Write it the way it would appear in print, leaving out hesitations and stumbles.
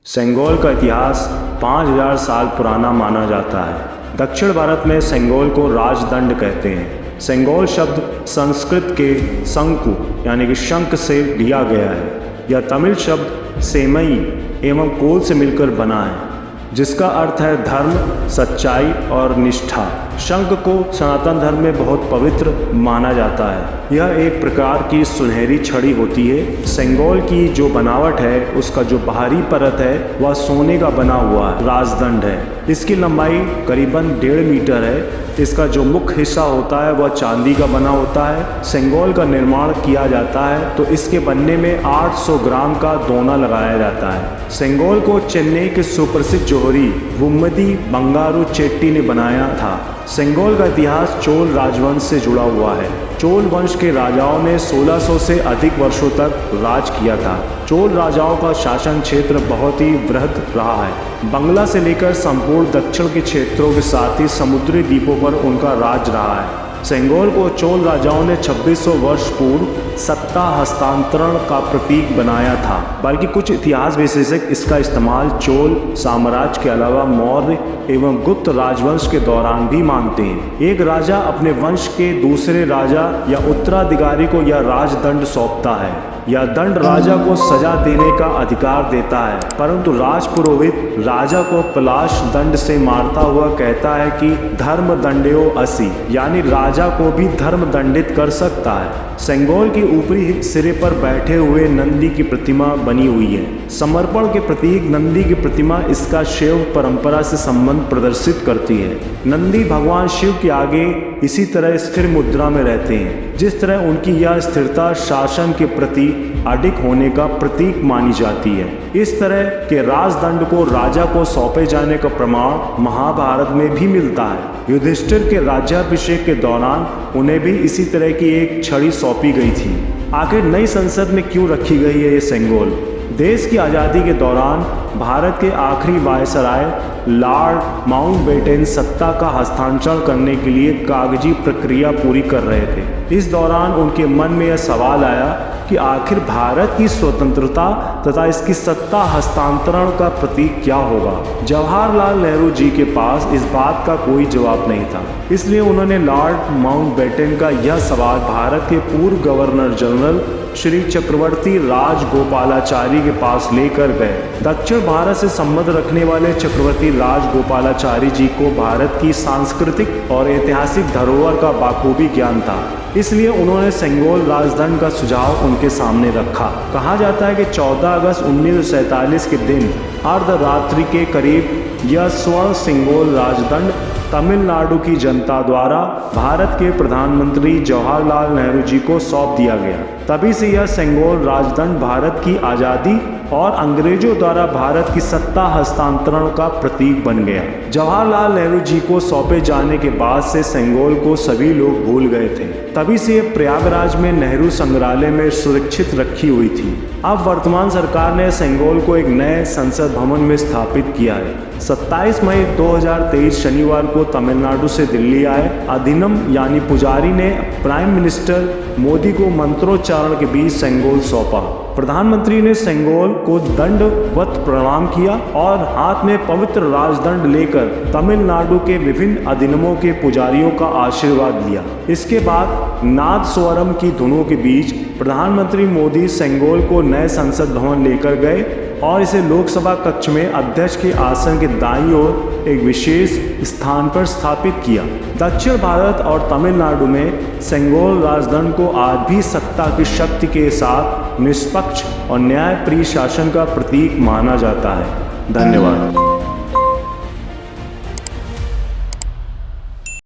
सेंगोल का इतिहास 5000 साल पुराना माना जाता है। दक्षिण भारत में सेंगोल को राजदंड कहते हैं। सेंगोल शब्द संस्कृत के शंकु यानी कि शंख से लिया गया है। यह तमिल शब्द सेमई एवं कोल से मिलकर बना है, जिसका अर्थ है धर्म, सच्चाई और निष्ठा। शंख को सनातन धर्म में बहुत पवित्र माना जाता है। यह एक प्रकार की सुनहरी छड़ी होती है। सेंगोल की जो बनावट है, उसका जो बाहरी परत है वह सोने का बना हुआ राजदंड है। इसकी लंबाई करीबन 1.5 मीटर है। इसका जो मुख्य हिस्सा होता है वह चांदी का बना होता है। सेंगोल का निर्माण किया जाता है तो इसके बनने में 800 ग्राम का दोना लगाया जाता है। सेंगोल को चेन्नई के सुप्रसिद्ध जौहरी वुम्मदी बंगारू चेट्टी ने बनाया था। सेंगोल का इतिहास चोल राजवंश से जुड़ा हुआ है। चोल वंश के राजाओं ने 1600 से अधिक वर्षों तक राज किया था। चोल राजाओं का शासन क्षेत्र बहुत ही बृहद रहा है। बंगला से लेकर संपूर्ण दक्षिण के क्षेत्रों के साथ ही समुद्री द्वीपों पर उनका राज रहा है। सेंगोल को चोल राजाओं ने 2600 वर्ष पूर्व सत्ता हस्तांतरण का प्रतीक बनाया था। बल्कि कुछ इतिहास विशेषज्ञ इसका इस्तेमाल चोल साम्राज्य के अलावा मौर्य एवं गुप्त राजवंश के दौरान भी मानते हैं। एक राजा अपने वंश के दूसरे राजा या उत्तराधिकारी को यह राजदंड सौंपता है। यह दंड राजा को सजा देने का अधिकार देता है, परंतु राजपुरोहित राजा को पलाश दंड से मारता हुआ कहता है कि धर्म दंड्यो असि, यानी राजा को भी धर्म दंडित कर सकता है। सेंगोल के ऊपरी सिरे पर बैठे हुए नंदी की प्रतिमा बनी हुई है। समर्पण के प्रतीक नंदी की प्रतिमा इसका शैव परंपरा से संबंध प्रदर्शित करती है। नंदी भगवान शिव के आगे इसी तरह स्थिर मुद्रा में रहते हैं। जिस तरह उनकी यह स्थिरता शासन के प्रति अडिग होने का प्रतीक मानी जाती है। इस तरह के राजदंड को राजा को सौंपे जाने का प्रमाण महाभारत में भी मिलता है। युधिष्ठिर के राज्याभिषेक के दौरान उन्हें भी इसी तरह की एक छड़ी सौंपी गई थी। आखिर नई संसद में क्यों रखी गई है ये सेंगोल? देश की आज़ादी के दौरान भारत के आखिरी वायसराय लॉर्ड माउंटबेटन सत्ता का हस्तांतरण करने के लिए कागजी प्रक्रिया पूरी कर रहे थे। इस दौरान उनके मन में यह सवाल आया कि आखिर भारत की स्वतंत्रता तथा इसकी सत्ता हस्तांतरण का प्रतीक क्या होगा। जवाहरलाल नेहरू जी के पास इस बात का कोई जवाब नहीं था। इसलिए उन्होंने लॉर्ड माउंटबेटन का यह सवाल भारत के पूर्व गवर्नर जनरल श्री चक्रवर्ती राजगोपालाचारी के पास लेकर गए। दक्षिण भारत से संबंध रखने वाले चक्रवर्ती राजगोपालाचारी जी को भारत की सांस्कृतिक और ऐतिहासिक धरोहर का बाखूबी ज्ञान था। इसलिए उन्होंने सेंगोल राजदंड का सुझाव उनके सामने रखा। कहा जाता है कि 14 अगस्त 1947 के दिन अर्धरात्रि के करीब यह स्वर्ण सेंगोल राजदंड तमिलनाडु की जनता द्वारा भारत के प्रधानमंत्री जवाहरलाल नेहरू जी को सौंप दिया गया। तभी से यह सेंगोल राजदंड भारत की आज़ादी और अंग्रेजों द्वारा भारत की सत्ता हस्तांतरण का प्रतीक बन गया। जवाहरलाल नेहरू जी को सौंपे जाने के बाद से सेंगोल को सभी लोग भूल गए थे। तभी से यह प्रयागराज में नेहरू संग्रहालय में सुरक्षित रखी हुई थी। अब वर्तमान सरकार ने सेंगोल को एक नए संसद भवन में स्थापित किया है। 27 मई 2023 शनिवार को तमिलनाडु से दिल्ली आए अधिनम यानी पुजारी ने प्राइम मिनिस्टर मोदी को मंत्रोच्चारण के बीच सेंगोल सौंपा। प्रधानमंत्री ने सेंगोल को दंडवत प्रणाम किया और हाथ में पवित्र राजदंड लेकर तमिलनाडु के विभिन्न अधिनियमों के पुजारियों का आशीर्वाद लिया। इसके बाद नाद स्वरम की धुनों के बीच प्रधानमंत्री मोदी सेंगोल को नए संसद भवन लेकर गए और इसे लोकसभा कक्ष में अध्यक्ष के आसन के दाईं ओर एक विशेष स्थान पर स्थापित किया। दक्षिण भारत और तमिलनाडु में सेंगोल राजदंड को आज भी सत्ता की शक्ति के साथ निष्पक्ष और न्यायप्रिय शासन का प्रतीक माना जाता है। धन्यवाद।